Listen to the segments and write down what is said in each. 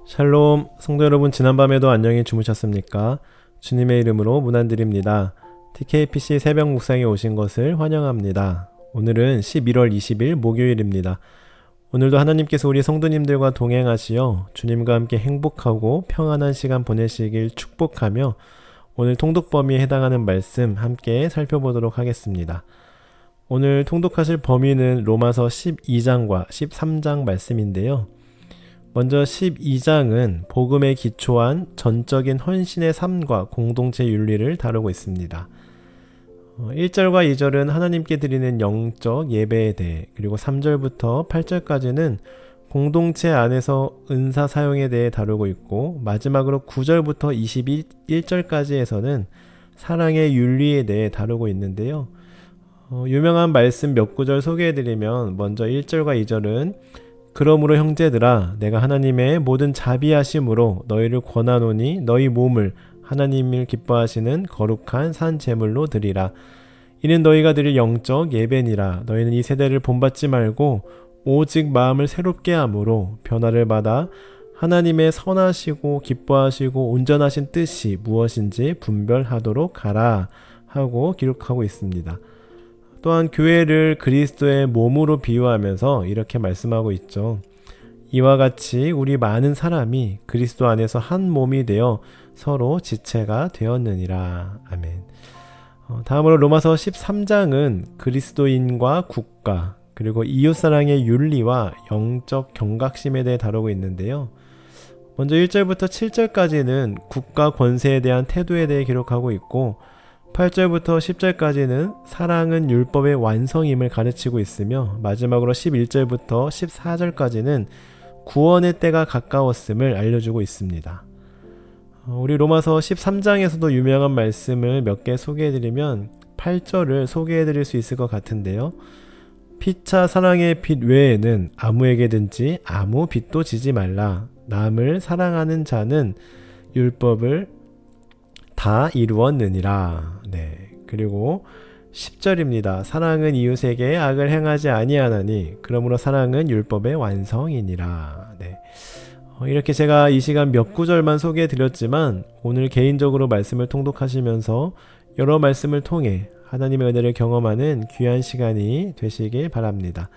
샬롬, 성도 여러분, 지난밤에도 안녕히 주무셨습니까? 주님의 이름으로 문안드립니다. TKPC 새벽 묵상에 오신 것을 환영합니다. 오늘은 11월 20일 목요일입니다. 오늘도 하나님께서 우리 성도님들과 동행하시어 주님과 함께 행복하고 평안한 시간 보내시길 축복하며 오늘 통독 범위에 해당하는 말씀 함께 살펴보도록 하겠습니다. 오늘 통독하실 범위는 로마서 12장과 13장 말씀인데요. 먼저 12장은 복음에 기초한 전적인 헌신의 삶과 공동체 윤리를 다루고 있습니다. 1절과 2절은 하나님께 드리는 영적 예배에 대해, 그리고 3절부터 8절까지는 공동체 안에서 은사 사용에 대해 다루고 있고, 마지막으로 9절부터 21절까지에서는 사랑의 윤리에 대해 다루고 있는데요. 유명한 말씀 몇 구절 소개해드리면, 먼저 1절과 2절은 그러므로 형제들아 내가 하나님의 모든 자비하심으로 너희를 권하노니 너희 몸을 하나님을 기뻐하시는 거룩한 산 제물로 드리라. 이는 너희가 드릴 영적 예배니라. 너희는 이 세대를 본받지 말고 오직 마음을 새롭게 함으로 변화를 받아 하나님의 선하시고 기뻐하시고 온전하신 뜻이 무엇인지 분별하도록 하라 하고 기록하고 있습니다. 또한 교회를 그리스도의 몸으로 비유하면서 이렇게 말씀하고 있죠. 이와 같이 우리 많은 사람이 그리스도 안에서 한 몸이 되어 서로 지체가 되었느니라. 아멘. 다음으로 로마서 13장은 그리스도인과 국가, 그리고 이웃사랑의 윤리와 영적 경각심에 대해 다루고 있는데요. 먼저 1절부터 7절까지는 국가 권세에 대한 태도에 대해 기록하고 있고, 8절부터 10절까지는 사랑은 율법의 완성임을 가르치고 있으며, 마지막으로 11절부터 14절까지는 구원의 때가 가까웠음을 알려주고 있습니다. 우리 로마서 13장에서도 유명한 말씀을 몇 개 소개해드리면 8절을 소개해드릴 수 있을 것 같은데요. 피차 사랑의 빚 외에는 아무에게든지 아무 빚도 지지 말라. 남을 사랑하는 자는 율법을 다 이루었느니라. 네. 그리고 10절입니다. 사랑은 이웃에게 악을 행하지 아니하나니 그러므로 사랑은 율법의 완성이니라. 네. 이렇게 제가 이 시간 몇 구절만 소개해 드렸지만 오늘 개인적으로 말씀을 통독하시면서 여러 말씀을 통해 하나님의 은혜를 경험하는 귀한 시간이 되시길 바랍니다.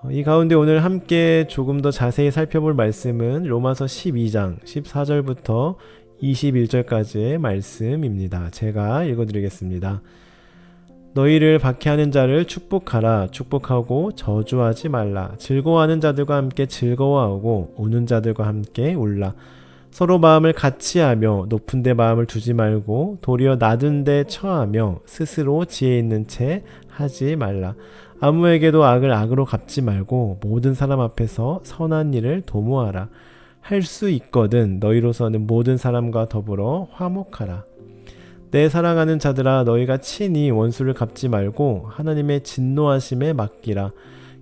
이 가운데 오늘 함께 조금 더 자세히 살펴볼 말씀은 로마서 12장 14절부터 21절까지의 말씀입니다. 제가 읽어드리겠습니다. 너희를 박해하는 자를 축복하라. 축복하고 저주하지 말라. 즐거워하는 자들과 함께 즐거워하고 우는 자들과 함께 울라. 서로 마음을 같이 하며 높은 데 마음을 두지 말고 도리어 낮은 데 처하며 스스로 지혜 있는 채 하지 말라. 아무에게도 악을 악으로 갚지 말고 모든 사람 앞에서 선한 일을 도모하라. 할 수 있거든 너희로서는 모든 사람과 더불어 화목하라. 내 사랑하는 자들아 너희가 친히 원수를 갚지 말고 하나님의 진노하심에 맡기라.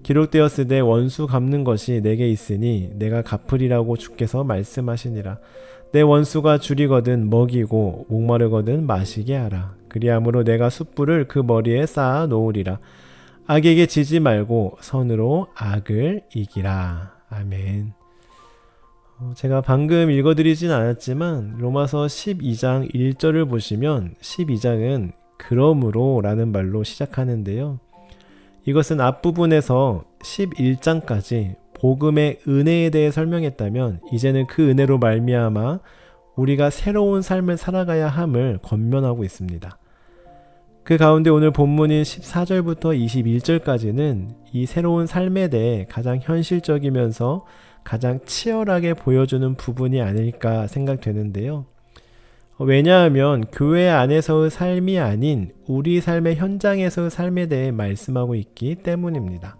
기록되었으되 원수 갚는 것이 내게 있으니 내가 갚으리라고 주께서 말씀하시니라. 내 원수가 줄이거든 먹이고 목마르거든 마시게 하라. 그리함으로 내가 숯불을 그 머리에 쌓아 놓으리라. 악에게 지지 말고 선으로 악을 이기라. 아멘. 제가 방금 읽어드리진 않았지만 로마서 12장 1절을 보시면 12장은 그러므로 라는 말로 시작하는데요. 이것은 앞부분에서 11장까지 복음의 은혜에 대해 설명했다면 이제는 그 은혜로 말미암아 우리가 새로운 삶을 살아가야 함을 권면하고 있습니다. 그 가운데 오늘 본문인 14절부터 21절까지는 이 새로운 삶에 대해 가장 현실적이면서 가장 치열하게 보여주는 부분이 아닐까 생각되는데요. 왜냐하면 교회 안에서의 삶이 아닌 우리 삶의 현장에서의 삶에 대해 말씀하고 있기 때문입니다.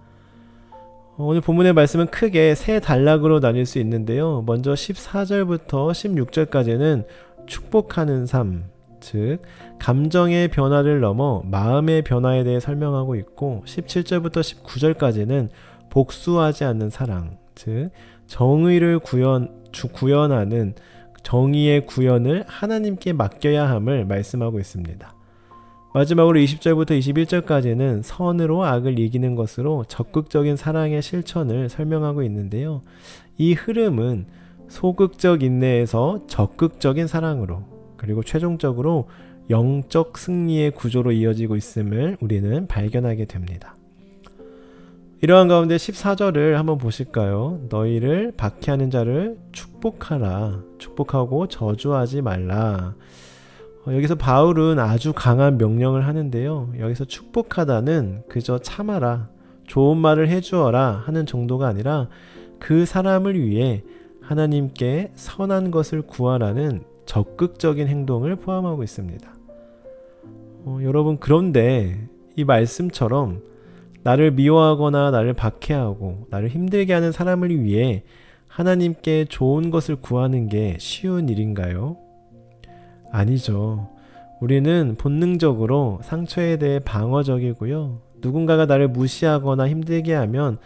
오늘 본문의 말씀은 크게 세 단락으로 나뉠 수 있는데요. 먼저 14절부터 16절까지는 축복하는 삶, 즉 감정의 변화를 넘어 마음의 변화에 대해 설명하고 있고, 17절부터 19절까지는 복수하지 않는 사랑, 즉 정의를 구현하는 정의의 구현을 하나님께 맡겨야 함을 말씀하고 있습니다. 마지막으로 20절부터 21절까지는 선으로 악을 이기는 것으로 적극적인 사랑의 실천을 설명하고 있는데요. 이 흐름은 소극적 인내에서 적극적인 사랑으로, 그리고 최종적으로 영적 승리의 구조로 이어지고 있음을 우리는 발견하게 됩니다. 이러한 가운데 14절을 한번 보실까요? 너희를 박해하는 자를 축복하라. 축복하고 저주하지 말라. 여기서 바울은 아주 강한 명령을 하는데요. 여기서 축복하다는 그저 참아라, 좋은 말을 해주어라 하는 정도가 아니라 그 사람을 위해 하나님께 선한 것을 구하라는 적극적인 행동을 포함하고 있습니다. 여러분, 그런데 이 말씀처럼 나를 미워하거나 나를 박해하고 나를 힘들게 하는 사람을 위해 하나님께 좋은 것을 구하는 게 쉬운 일인가요? 아니죠. 우리는 본능적으로 상처에 대해 방어적이고요. 누군가가 나를 무시하거나 힘들게 하면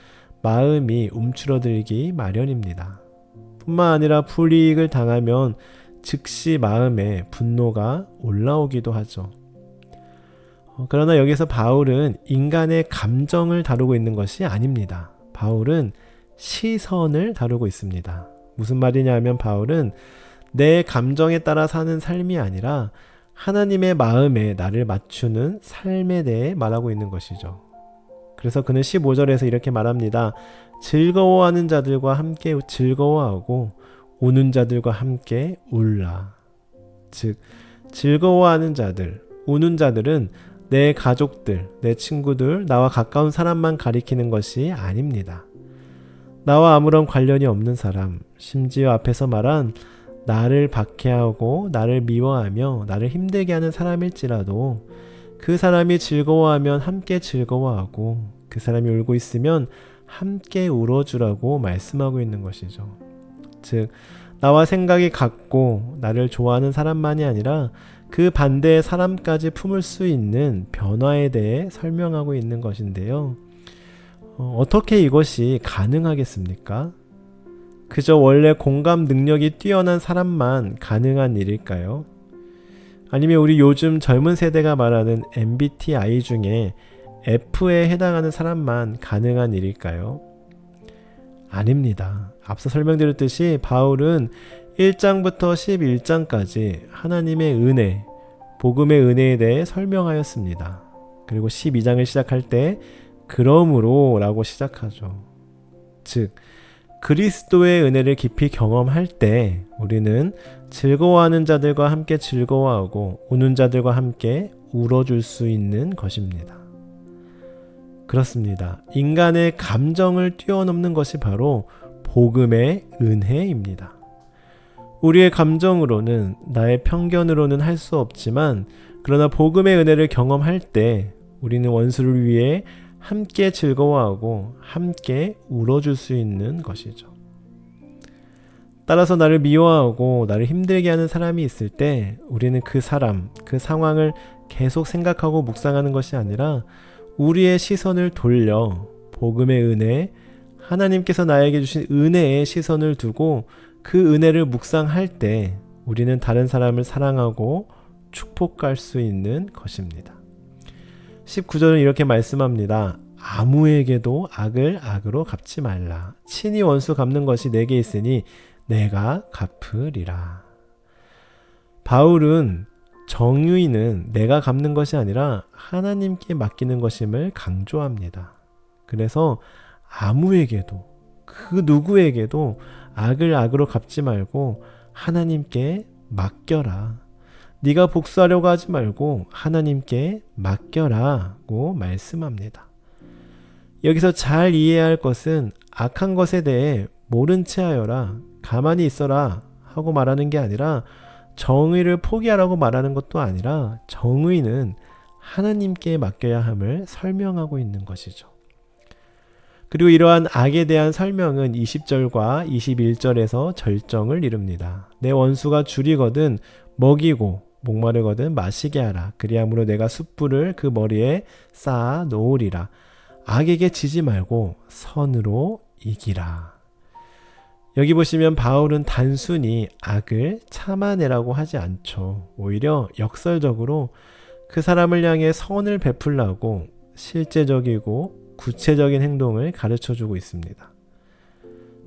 마음이 움츠러들기 마련입니다. 뿐만 아니라 불이익을 당하면 즉시 마음에 분노가 올라오기도 하죠. 그러나 여기서 바울은 인간의 감정을 다루고 있는 것이 아닙니다. 바울은 시선을 다루고 있습니다. 무슨 말이냐 하면 바울은 내 감정에 따라 사는 삶이 아니라 하나님의 마음에 나를 맞추는 삶에 대해 말하고 있는 것이죠. 그래서 그는 15절에서 이렇게 말합니다. 즐거워하는 자들과 함께 즐거워하고 우는 자들과 함께 울라. 즉, 즐거워하는 자들, 우는 자들은 내 가족들, 내 친구들, 나와 가까운 사람만 가리키는 것이 아닙니다. 나와 아무런 관련이 없는 사람, 심지어 앞에서 말한 나를 박해하고 나를 미워하며 나를 힘들게 하는 사람일지라도 그 사람이 즐거워하면 함께 즐거워하고 그 사람이 울고 있으면 함께 울어주라고 말씀하고 있는 것이죠. 즉, 나와 생각이 같고 나를 좋아하는 사람만이 아니라 그 반대의 사람까지 품을 수 있는 변화에 대해 설명하고 있는 것인데요. 어떻게 이것이 가능하겠습니까? 그저 원래 공감 능력이 뛰어난 사람만 가능한 일일까요? 아니면 우리 요즘 젊은 세대가 말하는 MBTI 중에 F에 해당하는 사람만 가능한 일일까요? 아닙니다. 앞서 설명드렸듯이 바울은 1장부터 11장까지 하나님의 은혜, 복음의 은혜에 대해 설명하였습니다. 그리고 12장을 시작할 때 그러므로 라고 시작하죠. 즉, 그리스도의 은혜를 깊이 경험할 때 우리는 즐거워하는 자들과 함께 즐거워하고 우는 자들과 함께 울어줄 수 있는 것입니다. 그렇습니다. 인간의 감정을 뛰어넘는 것이 바로 복음의 은혜입니다. 우리의 감정으로는, 나의 편견으로는 할 수 없지만, 그러나 복음의 은혜를 경험할 때 우리는 원수를 위해 함께 즐거워하고 함께 울어줄 수 있는 것이죠. 따라서 나를 미워하고 나를 힘들게 하는 사람이 있을 때 우리는 그 사람, 그 상황을 계속 생각하고 묵상하는 것이 아니라 우리의 시선을 돌려 복음의 은혜, 하나님께서 나에게 주신 은혜의 시선을 두고 그 은혜를 묵상할 때 우리는 다른 사람을 사랑하고 축복할 수 있는 것입니다. 19절은 이렇게 말씀합니다. 아무에게도 악을 악으로 갚지 말라. 친히 원수 갚는 것이 내게 있으니 내가 갚으리라. 바울은 정의는 내가 갚는 것이 아니라 하나님께 맡기는 것임을 강조합니다. 그래서 아무에게도, 그 누구에게도 악을 악으로 갚지 말고 하나님께 맡겨라. 네가 복수하려고 하지 말고 하나님께 맡겨라고 말씀합니다. 여기서 잘 이해해야 할 것은 악한 것에 대해 모른 채 하여라, 가만히 있어라 하고 말하는 게 아니라 정의를 포기하라고 말하는 것도 아니라 정의는 하나님께 맡겨야 함을 설명하고 있는 것이죠. 그리고 이러한 악에 대한 설명은 20절과 21절에서 절정을 이룹니다. 내 원수가 줄이거든 먹이고 목마르거든 마시게 하라. 그리함으로 내가 숯불을 그 머리에 쌓아 놓으리라. 악에게 지지 말고 선으로 이기라. 여기 보시면 바울은 단순히 악을 참아내라고 하지 않죠. 오히려 역설적으로 그 사람을 향해 선을 베풀라고 실제적이고 구체적인 행동을 가르쳐주고 있습니다.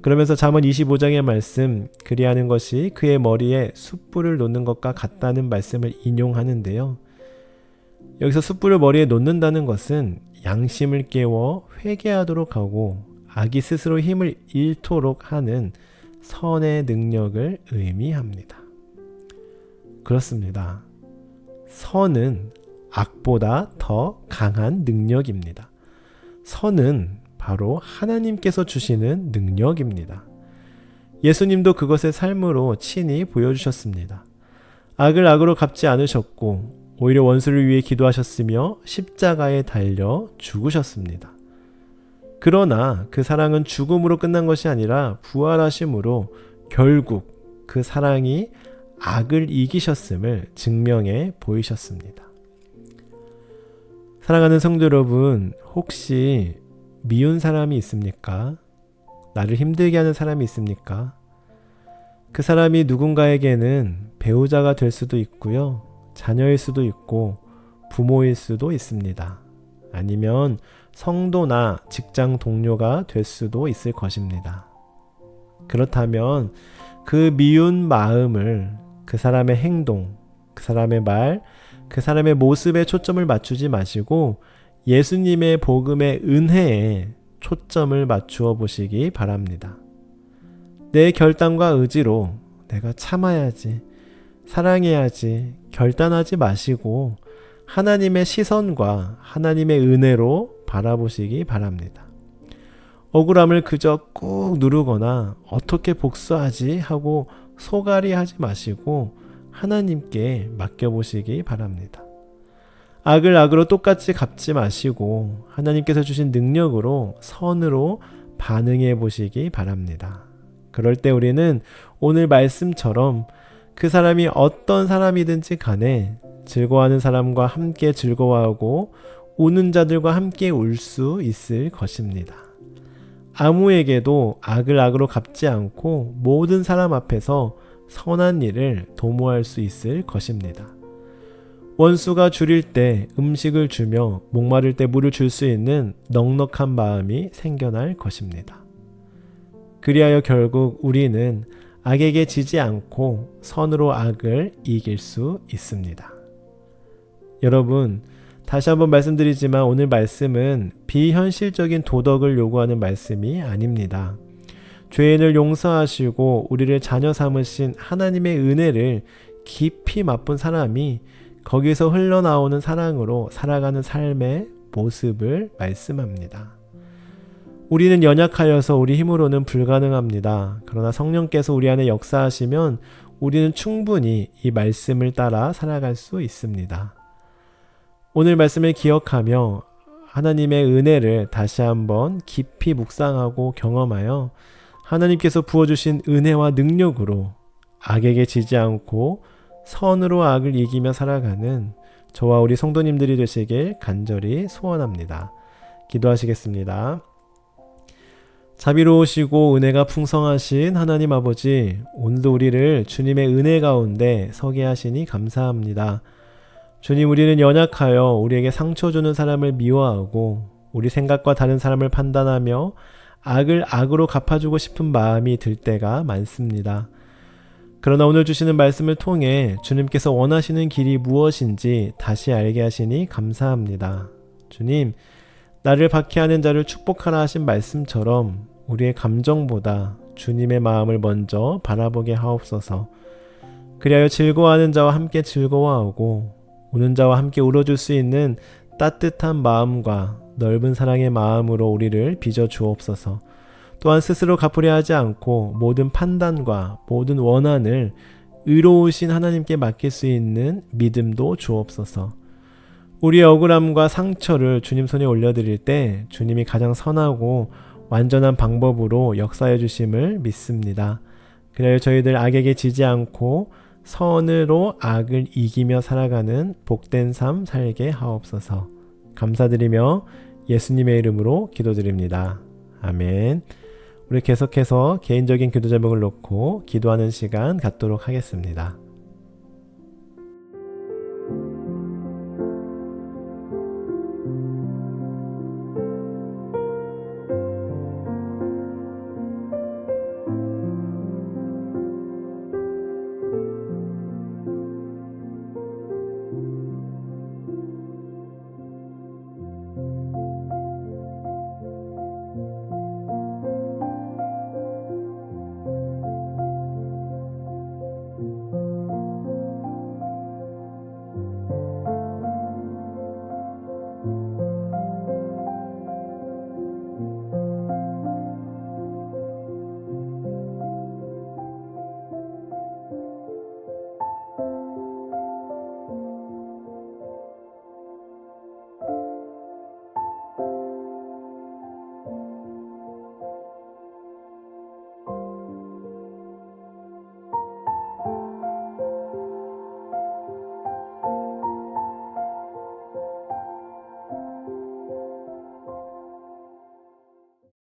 그러면서 잠언 25장의 말씀, 그리하는 것이 그의 머리에 숯불을 놓는 것과 같다는 말씀을 인용하는데요. 여기서 숯불을 머리에 놓는다는 것은 양심을 깨워 회개하도록 하고 악이 스스로 힘을 잃도록 하는 선의 능력을 의미합니다. 그렇습니다. 선은 악보다 더 강한 능력입니다. 선은 바로 하나님께서 주시는 능력입니다. 예수님도 그것의 삶으로 친히 보여주셨습니다. 악을 악으로 갚지 않으셨고 오히려 원수를 위해 기도하셨으며 십자가에 달려 죽으셨습니다. 그러나 그 사랑은 죽음으로 끝난 것이 아니라 부활하심으로 결국 그 사랑이 악을 이기셨음을 증명해 보이셨습니다. 사랑하는 성도 여러분, 혹시 미운 사람이 있습니까? 나를 힘들게 하는 사람이 있습니까? 그 사람이 누군가에게는 배우자가 될 수도 있고요. 자녀일 수도 있고 부모일 수도 있습니다. 아니면 성도나 직장 동료가 될 수도 있을 것입니다. 그렇다면 그 미운 마음을 그 사람의 행동, 그 사람의 말, 그 사람의 모습에 초점을 맞추지 마시고 예수님의 복음의 은혜에 초점을 맞추어 보시기 바랍니다. 내 결단과 의지로 내가 참아야지, 사랑해야지 결단하지 마시고 하나님의 시선과 하나님의 은혜로 바라보시기 바랍니다. 억울함을 그저 꾹 누르거나 어떻게 복수하지 하고 소갈이 하지 마시고 하나님께 맡겨보시기 바랍니다. 악을 악으로 똑같이 갚지 마시고 하나님께서 주신 능력으로 선으로 반응해 보시기 바랍니다. 그럴 때 우리는 오늘 말씀처럼 그 사람이 어떤 사람이든지 간에 즐거워하는 사람과 함께 즐거워하고 우는 자들과 함께 울 수 있을 것입니다. 아무에게도 악을 악으로 갚지 않고 모든 사람 앞에서 선한 일을 도모할 수 있을 것입니다. 원수가 줄일 때 음식을 주며 목마를 때 물을 줄 수 있는 넉넉한 마음이 생겨날 것입니다. 그리하여 결국 우리는 악에게 지지 않고 선으로 악을 이길 수 있습니다. 여러분, 다시 한번 말씀드리지만 오늘 말씀은 비현실적인 도덕을 요구하는 말씀이 아닙니다. 죄인을 용서하시고 우리를 자녀 삼으신 하나님의 은혜를 깊이 맛본 사람이 거기서 흘러나오는 사랑으로 살아가는 삶의 모습을 말씀합니다. 우리는 연약하여서 우리 힘으로는 불가능합니다. 그러나 성령께서 우리 안에 역사하시면 우리는 충분히 이 말씀을 따라 살아갈 수 있습니다. 오늘 말씀을 기억하며 하나님의 은혜를 다시 한번 깊이 묵상하고 경험하여 하나님께서 부어주신 은혜와 능력으로 악에게 지지 않고 선으로 악을 이기며 살아가는 저와 우리 성도님들이 되시길 간절히 소원합니다. 기도하시겠습니다. 자비로우시고 은혜가 풍성하신 하나님 아버지, 오늘도 우리를 주님의 은혜 가운데 서게 하시니 감사합니다. 주님, 우리는 연약하여 우리에게 상처 주는 사람을 미워하고 우리 생각과 다른 사람을 판단하며 악을 악으로 갚아주고 싶은 마음이 들 때가 많습니다. 그러나 오늘 주시는 말씀을 통해 주님께서 원하시는 길이 무엇인지 다시 알게 하시니 감사합니다. 주님, 나를 박해하는 자를 축복하라 하신 말씀처럼 우리의 감정보다 주님의 마음을 먼저 바라보게 하옵소서. 그리하여 즐거워하는 자와 함께 즐거워하고 우는 자와 함께 울어줄 수 있는 따뜻한 마음과 넓은 사랑의 마음으로 우리를 빚어 주옵소서. 또한 스스로 갚으려 하지 않고 모든 판단과 모든 원한을 의로우신 하나님께 맡길 수 있는 믿음도 주옵소서. 우리의 억울함과 상처를 주님 손에 올려드릴 때 주님이 가장 선하고 완전한 방법으로 역사해 주심을 믿습니다. 그래야 저희들 악에게 지지 않고 선으로 악을 이기며 살아가는 복된 삶 살게 하옵소서. 감사드리며 예수님의 이름으로 기도드립니다. 아멘. 우리 계속해서 개인적인 기도 제목을 놓고 기도하는 시간 갖도록 하겠습니다.